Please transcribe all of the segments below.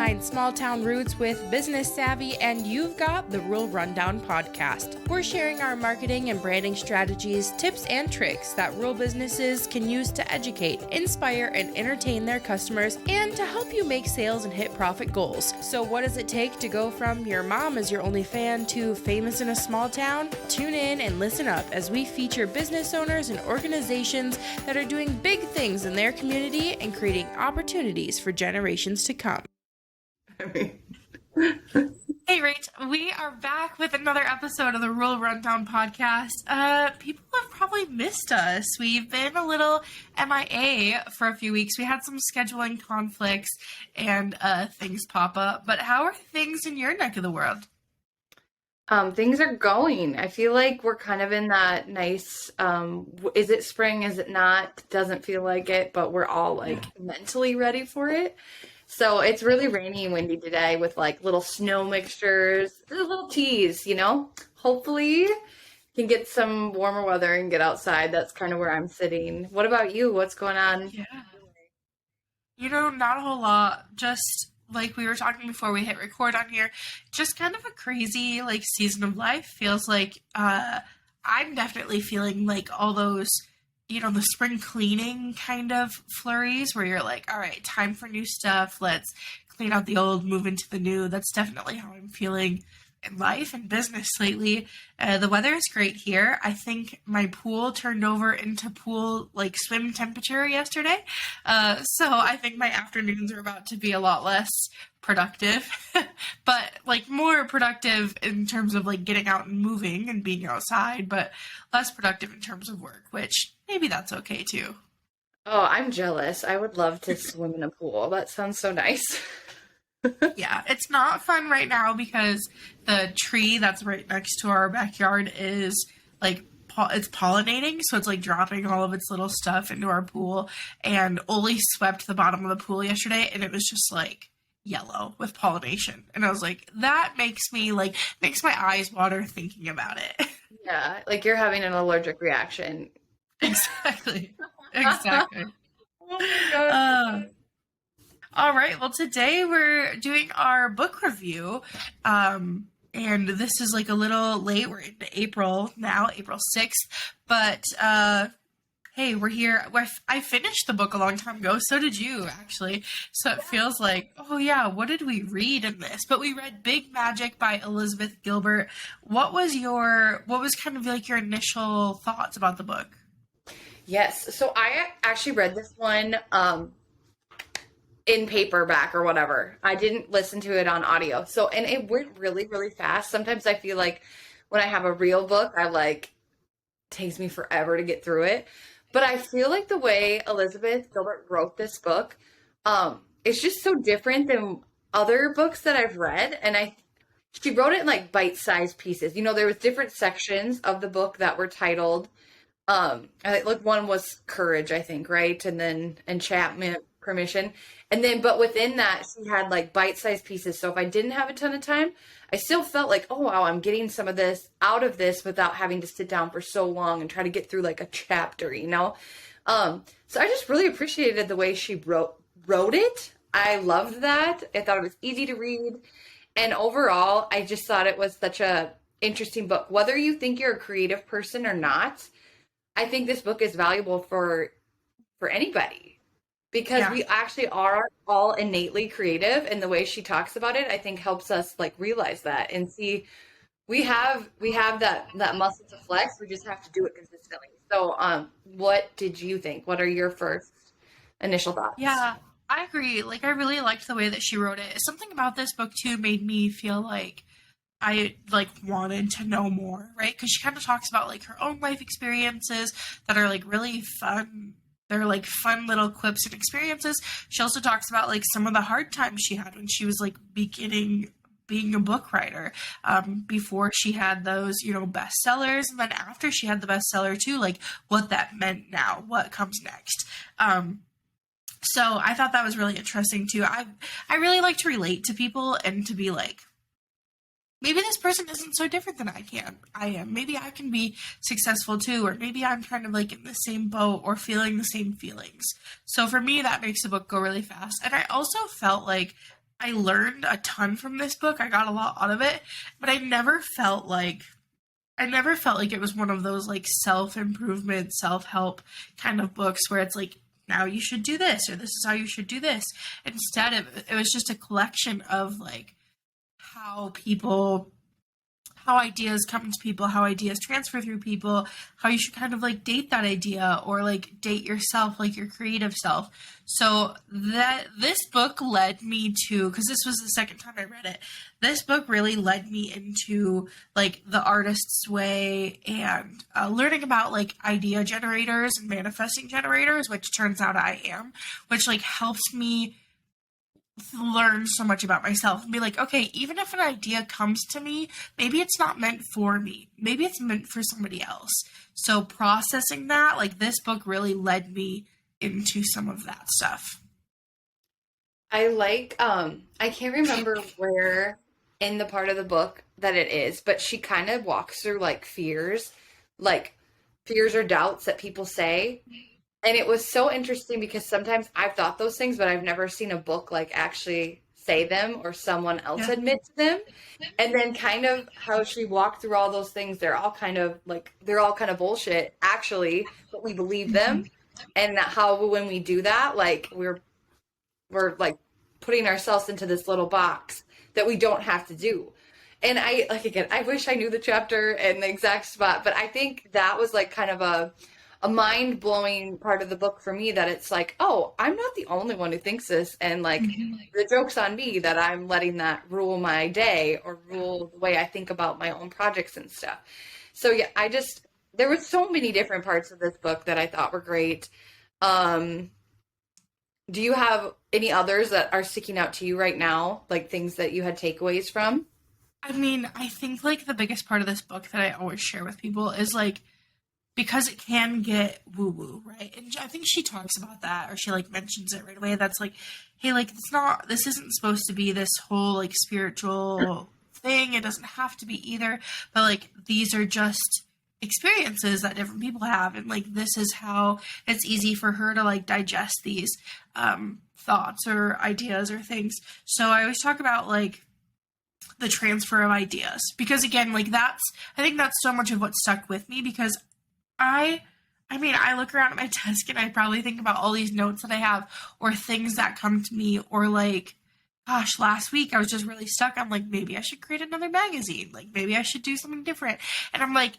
combine small town roots with business savvy, and you've got the Rural Rundown podcast. We're sharing our marketing and branding strategies, tips, and tricks that rural businesses can use to educate, inspire, and entertain their customers, and to help you make sales and hit profit goals. So what does it take to go from your mom is your only fan to famous in a small town? Tune in and listen up as we feature business owners and organizations that are doing big things in their community and creating opportunities for generations to come. Hey, Rach, we are back with another episode of the Rural Rundown podcast. People have probably missed us. We've been a little MIA for a few weeks. We had some scheduling conflicts and things pop up. But how are things in your neck of the world? Things are going. I feel like we're kind of in that nice, is it spring, is it not? Doesn't feel like it, but we're all mentally ready for it. So it's really rainy and windy today with little snow mixtures, a little tease, Hopefully can get some warmer weather and get outside. That's kind of where I'm sitting. What about you? What's going on? Yeah. Not a whole lot. Just like we were talking before we hit record on here, just kind of a crazy season of life. Feels like I'm definitely feeling like all those, the spring cleaning kind of flurries where you're like, all right, time for new stuff. Let's clean out the old, move into the new. That's definitely how I'm feeling in life and business lately. The weather is great here. I think my pool turned over into pool swim temperature yesterday. So I think my afternoons are about to be a lot less productive, but more productive in terms of getting out and moving and being outside, but less productive in terms of work, which maybe that's okay too. Oh, I'm jealous. I would love to swim in a pool. That sounds so nice. Yeah, it's not fun right now because the tree that's right next to our backyard is it's pollinating, so it's dropping all of its little stuff into our pool, and Oli swept the bottom of the pool yesterday and it was just yellow with pollination, and I was like, that makes me makes my eyes water thinking about it. Yeah, you're having an allergic reaction. Exactly. Oh my God. All right. Well, today we're doing our book review. And this is a little late. We're into April now, April 6th. But hey, we're here. I finished the book a long time ago. So did you, actually. So it feels like, oh yeah, what did we read in this? But we read Big Magic by Elizabeth Gilbert. What was kind of your initial thoughts about the book? Yes. So I actually read this one in paperback or whatever. I didn't listen to it on audio. So, and it went really, really fast. Sometimes I feel like when I have a real book, takes me forever to get through it. But I feel like the way Elizabeth Gilbert wrote this book, it's just so different than other books that I've read. And she wrote it in bite-sized pieces. There was different sections of the book that were titled, one was courage, I think, right? And then enchantment, permission. And then, but within that, she had bite-sized pieces. So if I didn't have a ton of time, I still felt oh, wow, I'm getting some of this out of this without having to sit down for so long and try to get through a chapter, So I just really appreciated the way she wrote it. I loved that. I thought it was easy to read. And overall, I just thought it was such a interesting book. Whether you think you're a creative person or not, I think this book is valuable for anybody. Because we actually are all innately creative, and the way she talks about it, I think helps us realize that and see we have that muscle to flex. We just have to do it consistently. So, what did you think? What are your first initial thoughts? Yeah, I agree. I really liked the way that she wrote it. Something about this book too made me feel like I wanted to know more, right? Because she kind of talks about her own life experiences that are really fun. They're fun little quips and experiences. She also talks about some of the hard times she had when she was beginning being a book writer, before she had those, bestsellers. And then after she had the bestseller too, what that meant now, what comes next. So I thought that was really interesting too. I really like to relate to people and to be maybe this person isn't so different than I am. Maybe I can be successful too, or maybe I'm kind of in the same boat or feeling the same feelings. So for me, that makes the book go really fast. And I also felt I learned a ton from this book. I got a lot out of it, but I never felt like it was one of those like self-improvement, self-help kind of books where it's like, now you should do this or this is how you should do this. Instead, it was just a collection of like how people how ideas come to people, how ideas transfer through people, how you should kind of like date that idea or like date yourself, like your creative self. So that this book led me to, because this was the second time I read it, this book really led me into like the artist's way and learning about like idea generators and manifesting generators, which turns out I am, which like helps me learn so much about myself and be like, okay, even if an idea comes to me, maybe it's not meant for me. Maybe it's meant for somebody else. So processing that, like this book really led me into some of that stuff. I like I can't remember where in the part of the book that it is, but she kind of walks through like fears or doubts that people say. And it was so interesting because sometimes I've thought those things, but I've never seen a book like actually say them or someone else Yeah. admit to them. And then kind of how she walked through all those things, they're all kind of bullshit actually, but we believe them. And how when we do that, like we're like putting ourselves into this little box that we don't have to do. And I like again, I wish I knew the chapter and the exact spot, but I think that was like kind of a mind blowing part of the book for me that it's like, oh, I'm not the only one who thinks this. And like the joke's on me that I'm letting that rule my day or rule the way I think about my own projects and stuff. So yeah, there were so many different parts of this book that I thought were great. Um, do you have any others that are sticking out to you right now? Like things that you had takeaways from? I mean, I think like the biggest part of this book that I always share with people is like, because it can get woo woo, right? And I think she talks about that, or she like mentions it right away. That's like, hey, like this isn't supposed to be this whole like spiritual thing. It doesn't have to be either. But like, these are just experiences that different people have. And like, this is how it's easy for her to like digest these thoughts or ideas or things. So I always talk about like, the transfer of ideas because again like I think that's so much of what stuck with me because I I mean, I look around at my desk and I probably think about all these notes that I have or things that come to me or like gosh, last week I was just really stuck. I'm like maybe I should create another magazine. Like maybe I should do something different. And I'm like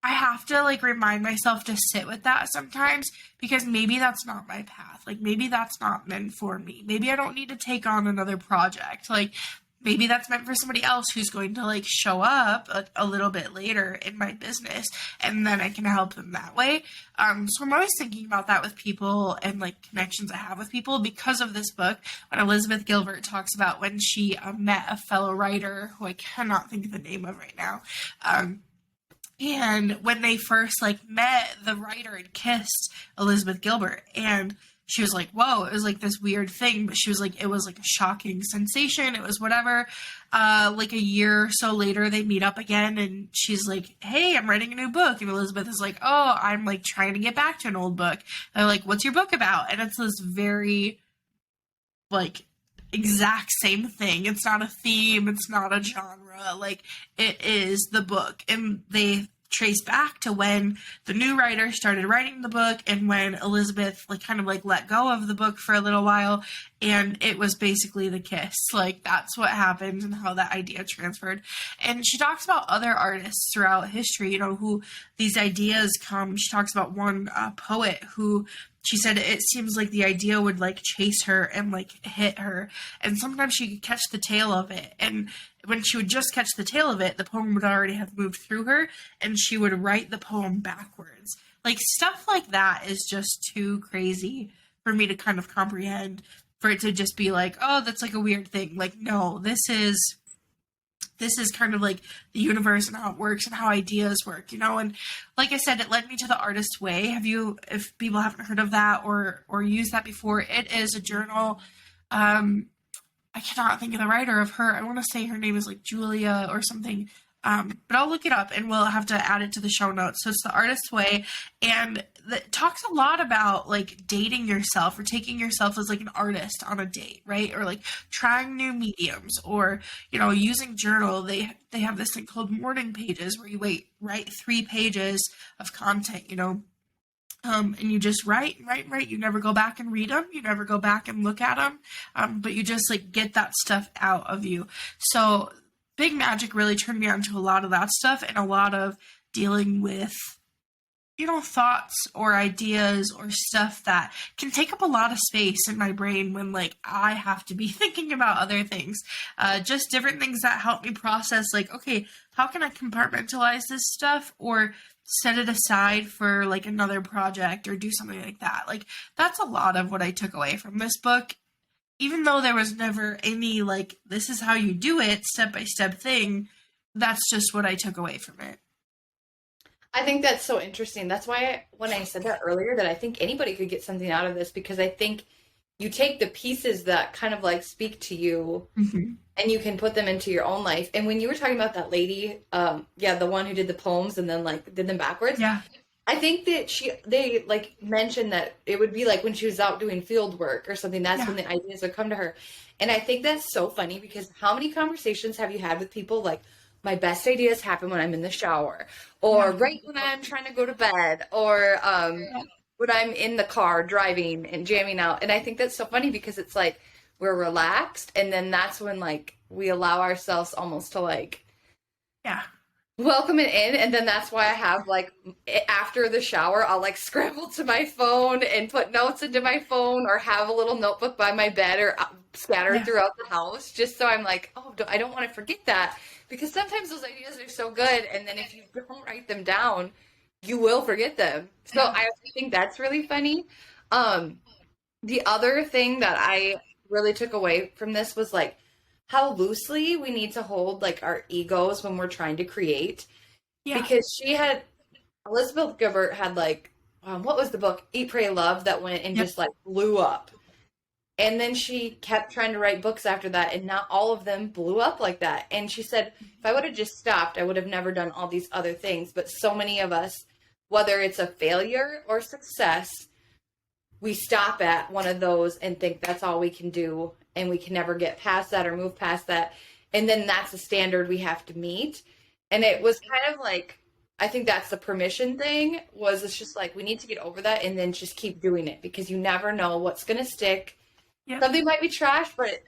I have to like remind myself to sit with that sometimes because maybe that's not my path. Like maybe that's not meant for me. Maybe I don't need to take on another project. Like maybe that's meant for somebody else who's going to like show up a little bit later in my business and then I can help them that way. So I'm always thinking about that with people and like connections I have with people because of this book. When Elizabeth Gilbert talks about when she met a fellow writer who I cannot think of the name of right now. And when they first like met, the writer had kissed Elizabeth Gilbert and she was like, whoa, it was like this weird thing, but she was like, it was like a shocking sensation. It was whatever. Like a year or so later, they meet up again and she's like, hey, I'm writing a new book. And Elizabeth is like, oh, I'm like trying to get back to an old book. And they're like, what's your book about? And it's this very like exact same thing. It's not a theme. It's not a genre. Like it is the book. And they trace back to when the new writer started writing the book and when Elizabeth like kind of like let go of the book for a little while and it was basically the kiss. Like that's what happened and how that idea transferred. And she talks about other artists throughout history, you know, who these ideas come. She talks about one poet who she said it seems like the idea would like chase her and like hit her and sometimes she could catch the tail of it and when she would just catch the tail of it the poem would already have moved through her and she would write the poem backwards. Like stuff like that is just too crazy for me to kind of comprehend, for it to just be like, oh, that's like a weird thing. Like no, this is kind of like the universe and how it works and how ideas work, you know? And like I said, it led me to the Artist Way. If people haven't heard of that or used that before, it is a journal. I cannot think of the writer of her. I want to say her name is like Julia or something. But I'll look it up and we'll have to add it to the show notes. So it's the Artist Way. And that talks a lot about like dating yourself or taking yourself as like an artist on a date, right? Or like trying new mediums, or using journal. They have this thing called morning pages where you write 3 pages of content, and you just write. You never go back and read them. You never go back and look at them. But you just like get that stuff out of you. So Big Magic really turned me on to a lot of that stuff, and a lot of dealing with thoughts or ideas or stuff that can take up a lot of space in my brain when like I have to be thinking about other things. Just different things that help me process like, okay, how can I compartmentalize this stuff or set it aside for like another project or do something like that. Like that's a lot of what I took away from this book. Even though there was never any like, this is how you do it, step-by-step thing, that's just what I took away from it. I think that's so interesting. That's why when I said that earlier, that I think anybody could get something out of this, because I think you take the pieces that kind of like speak to you and you can put them into your own life. And when you were talking about that lady, the one who did the poems and then like did them backwards. Yeah. I think that they like mentioned that it would be like when she was out doing field work or something, that's when the ideas would come to her. And I think that's so funny, because how many conversations have you had with people like, my best ideas happen when I'm in the shower, or right when I'm trying to go to bed, or when I'm in the car driving and jamming out. And I think that's so funny, because it's like we're relaxed, and then that's when like we allow ourselves almost to like welcome it in. And then that's why I have like after the shower, I'll like scramble to my phone and put notes into my phone, or have a little notebook by my bed, or scattered throughout the house, just so I'm like, oh, I don't want to forget that. Because sometimes those ideas are so good, and then if you don't write them down, you will forget them. So I think that's really funny. The other thing that I really took away from this was like how loosely we need to hold like our egos when we're trying to create. Yeah. Because Elizabeth Gilbert had like, what was the book? Eat, Pray, Love, that went and just like blew up. And then she kept trying to write books after that, and not all of them blew up like that. And she said, if I would have just stopped, I would have never done all these other things. But so many of us, whether it's a failure or success, we stop at one of those and think that's all we can do, and we can never get past that or move past that. And then that's the standard we have to meet. And it was kind of like, I think that's the permission thing, was it's just like, we need to get over that and then just keep doing it, because you never know what's going to stick. Yeah. Something might be trash, but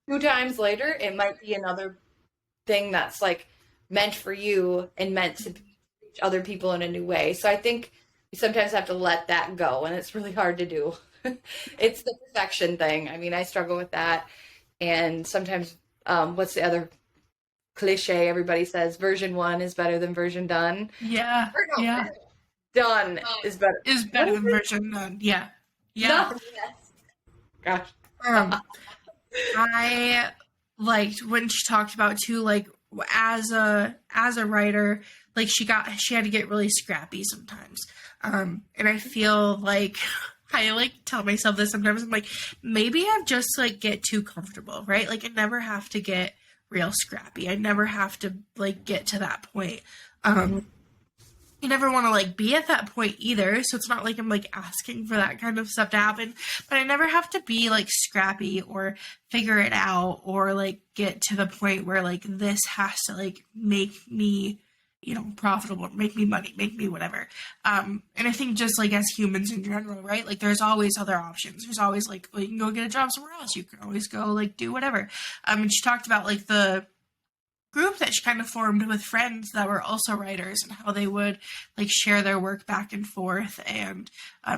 2 times later, it might be another thing that's like meant for you and meant to reach other people in a new way. So I think we sometimes have to let that go, and it's really hard to do. It's the perfection thing. I mean, I struggle with that. And sometimes, what's the other cliche everybody says? Version 1 is better than version done. Yeah. Done is better. Is better than version done. Yeah. Yeah. No, yes. Gosh. I liked when she talked about too, like as a writer, like she had to get really scrappy sometimes. And I feel like I like tell myself this sometimes. I'm like, maybe I just like get too comfortable, right? Like I never have to get real scrappy. I never have to like get to that point. You never want to like be at that point either, so it's not like I'm like asking for that kind of stuff to happen, but I never have to be like scrappy or figure it out or like get to the point where like this has to like make me profitable, make me money, make me whatever. And I think just like as humans in general, right, like there's always other options. There's always like, well, you can go get a job somewhere else, you can always go like do whatever. And she talked about like the group that she kind of formed with friends that were also writers, and how they would like share their work back and forth and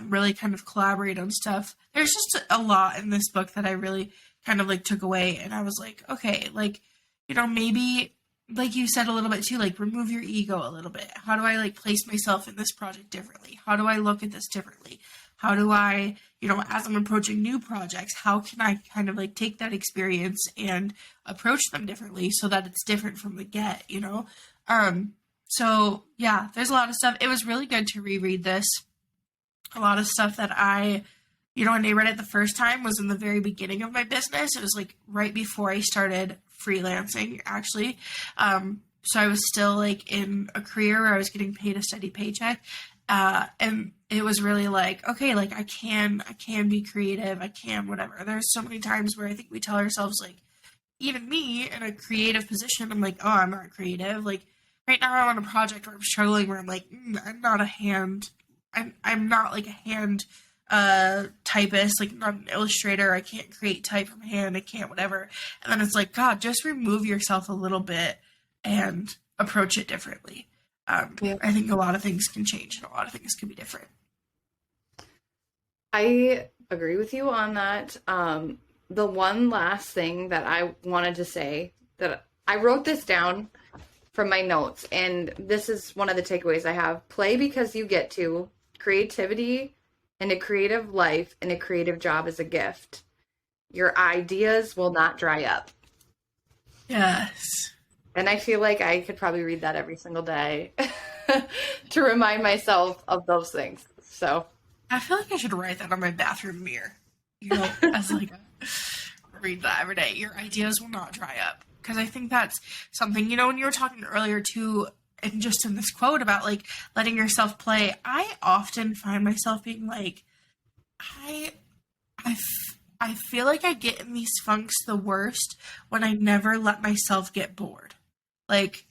really kind of collaborate on stuff. There's just a lot in this book that I really kind of like took away, and I was like, okay, like, maybe like you said a little bit too, like remove your ego a little bit. How do I like place myself in this project differently? How do I look at this differently? How do I, as I'm approaching new projects, how can I kind of like take that experience and approach them differently so that it's different from the get, So yeah, there's a lot of stuff. It was really good to reread this. A lot of stuff that I, when I read it the first time was in the very beginning of my business. It was like right before I started freelancing, actually. So I was still like in a career where I was getting paid a steady paycheck. And it was really like, okay, like I can be creative, I can whatever. There's so many times where I think we tell ourselves, like, even me in a creative position, I'm like, oh, I'm not creative. Like right now I'm on a project where I'm struggling, where I'm like, I'm not a hand, I'm not like a hand typist, like not an illustrator. I can't create type from hand, I can't whatever. And then it's like, God, just remove yourself a little bit and approach it differently. Yeah. I think a lot of things can change and a lot of things can be different. I agree with you on that. The one last thing that I wanted to say, that I wrote this down from my notes, and this is one of the takeaways I have. Play because you get to. Creativity and a creative life and a creative job is a gift. Your ideas will not dry up. Yes. And I feel like I could probably read that every single day to remind myself of those things. So I feel like I should write that on my bathroom mirror. You know, as like read that every day. Your ideas will not dry up. Because I think that's something, you know, when you were talking earlier too, and just in this quote about like letting yourself play, I often find myself being like, I feel like I get in these funks the worst when I never let myself get bored. Like,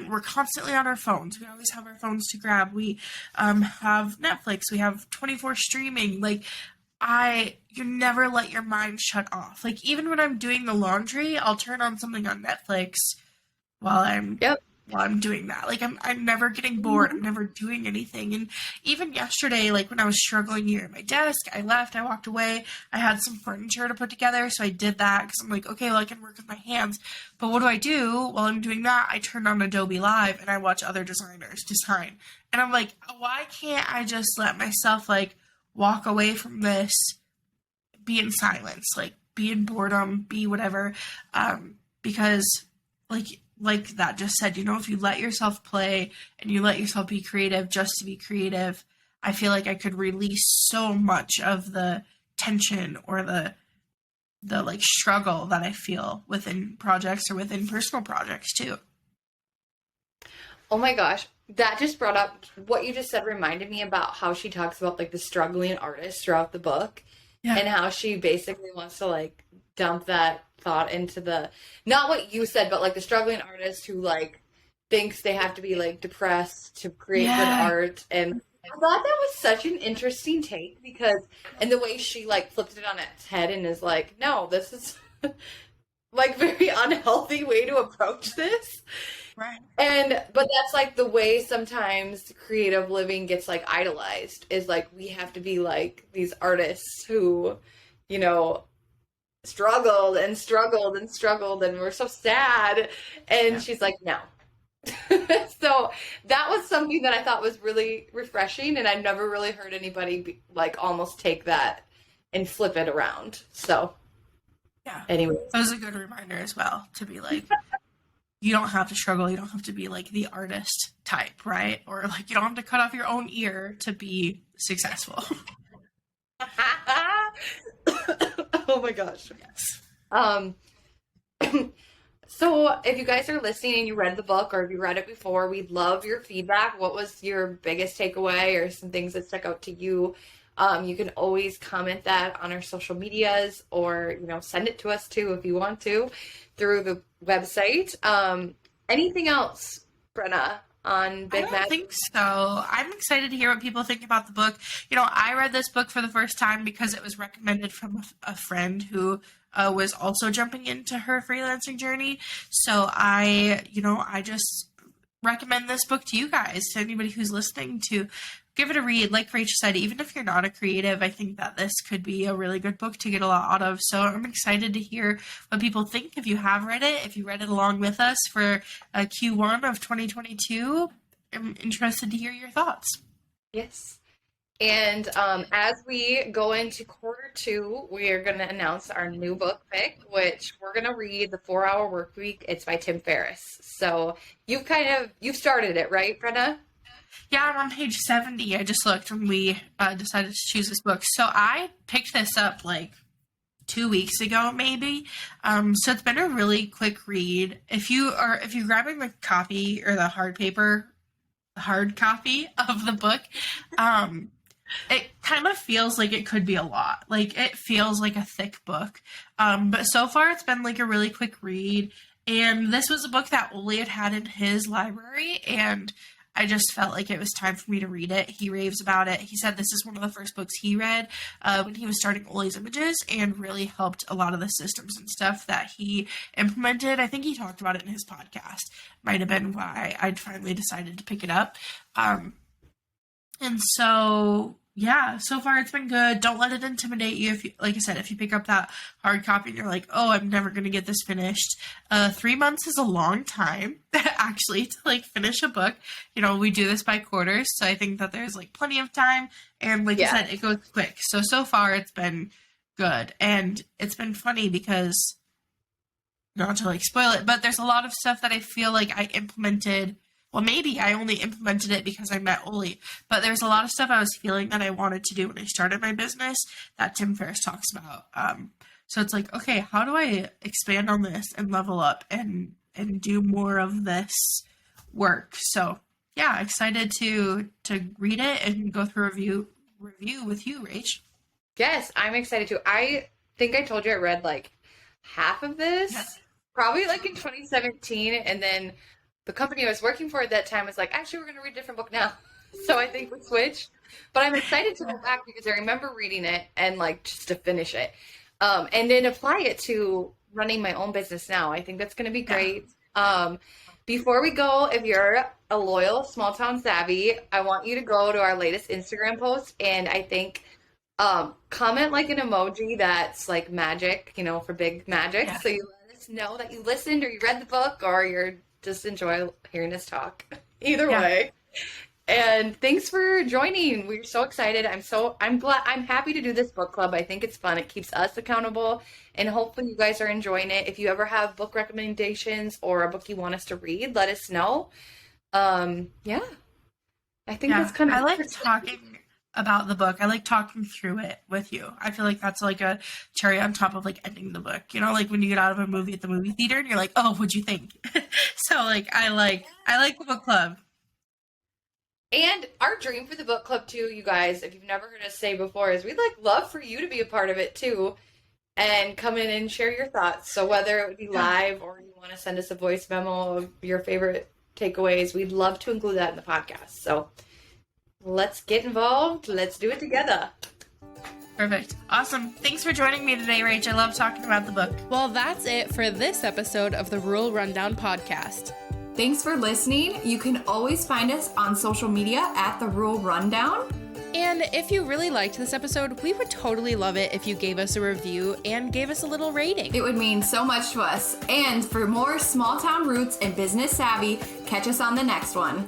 we're constantly on our phones. We always have our phones to grab. We have Netflix. We have 24 streaming. Like, you never let your mind shut off. Like, even when I'm doing the laundry, I'll turn on something on Netflix while yep. I'm doing that. Like, I'm never getting bored. I'm never doing anything. And even yesterday, like when I was struggling here at my desk, I left, I walked away. I had some furniture to put together, so I did that because I'm like, okay, well, I can work with my hands. But what do? While I'm doing that, I turn on Adobe Live and I watch other designers design. And I'm like, why can't I just let myself like walk away from this, be in silence, like be in boredom, be whatever, because like that just said, you know, if you let yourself play and you let yourself be creative just to be creative, I feel like I could release so much of the tension or the like struggle that I feel within projects or within personal projects too. Oh my gosh, that just brought up what you just said, reminded me about how she talks about like the struggling artist throughout the book, Yeah. and how she basically wants to like dump that thought into the, not what you said, but like the struggling artist who like thinks they have to be like depressed to create good art. And I thought that was such an interesting take, because, and the way she like flipped it on its head and is like, no, this is like very unhealthy way to approach this. Right. But that's like the way sometimes creative living gets like idolized, is like we have to be like these artists who, you know, struggled and struggled and struggled and we're so sad. And she's like, no. So that was something that I thought was really refreshing, and I've never really heard anybody like almost take that and flip it around. So Yeah. anyway, That was a good reminder as well, to be like, you don't have to struggle. You don't have to be like the artist type, right? Or like you don't have to cut off your own ear to be successful. oh my gosh. Yes. So if you guys are listening and you read the book, or if you read it before, we'd love your feedback. What was your biggest takeaway, or some things that stuck out to you? You can always comment that on our social medias, or, you know, send it to us too if you want to through the website. Anything else, Brenna, on Big I Magic? don't think so. I'm excited to hear what people think about the book. You know, I read this book for the first time because it was recommended from a friend who was also jumping into her freelancing journey. So I just recommend this book to you guys, to anybody who's listening, to give it a read. Like Rachel said, even if you're not a creative, I think that this could be a really good book to get a lot out of. So I'm excited to hear what people think. If you have read it, if you read it along with us for Q1 of 2022, I'm interested to hear your thoughts. Yes. And as we go into Q2, we are going to announce our new book pick, which we're going to read, The 4-Hour Workweek. It's by Tim Ferriss. So you've started it, right, Brenna? Yeah, I'm on page 70. I just looked when we decided to choose this book. So I picked this up like 2 weeks ago, maybe. So it's been a really quick read. If you're grabbing the copy or the hard paper, hard copy of the book, it kind of feels like it could be a lot. Like, it feels like a thick book. But so far, it's been like a really quick read. And this was a book that Oli had in his library, and I just felt like it was time for me to read it. He raves about it. He said this is one of the first books he read when he was starting Oli's Images, and really helped a lot of the systems and stuff that he implemented. I think he talked about it in his podcast. Might have been why I'd finally decided to pick it up. And so, yeah, so far it's been good. Don't let it intimidate you. If you, like I said, if you pick up that hard copy and you're like, oh, I'm never going to get this finished. 3 months is a long time, actually, to like finish a book. You know, we do this by quarters, so I think that there's like plenty of time. And like I said, it goes quick. So far it's been good. And it's been funny because, not to like spoil it, but there's a lot of stuff that I feel like I implemented. Well, maybe I only implemented it because I met Oli, but there's a lot of stuff I was feeling that I wanted to do when I started my business that Tim Ferriss talks about. So it's like, okay, how do I expand on this and level up and do more of this work? So yeah, excited to read it and go through a review with you, Rach. Yes, I'm excited too. I think I told you I read like half of this, probably like in 2017, and then the company I was working for at that time was like, actually, we're going to read a different book now. So I think we switched. But I'm excited to go back because I remember reading it and like just to finish it. And then apply it to running my own business now. I think that's going to be great. Before we go, if you're a loyal Small Town Savvy, I want you to go to our latest Instagram post. And I think comment like an emoji that's like magic, you know, for big magic. Yeah. So you let us know that you listened or you read the book or you're just enjoy hearing us talk. Either way. And thanks for joining. We're so excited. I'm happy to do this book club. I think it's fun. It keeps us accountable, and hopefully you guys are enjoying it. If you ever have book recommendations or a book you want us to read, let us know. I think that's kind of I like talking about the book. I like talking through it with you. I feel like that's like a cherry on top of like ending the book. You know, like when you get out of a movie at the movie theater and you're like, oh, what'd you think? So like I like the book club. And our dream for the book club too, you guys, if you've never heard us say before, is we'd like love for you to be a part of it too and come in and share your thoughts. So whether it would be live or you want to send us a voice memo of your favorite takeaways, we'd love to include that in the podcast. So let's get involved. Let's do it together. Perfect. Awesome. Thanks for joining me today, Rach. I love talking about the book. Well, that's it for this episode of the Rural Rundown podcast. Thanks for listening. You can always find us on social media at The Rural Rundown. And if you really liked this episode, we would totally love it if you gave us a review and gave us a little rating. It would mean so much to us. And for more small town roots and business savvy, catch us on the next one.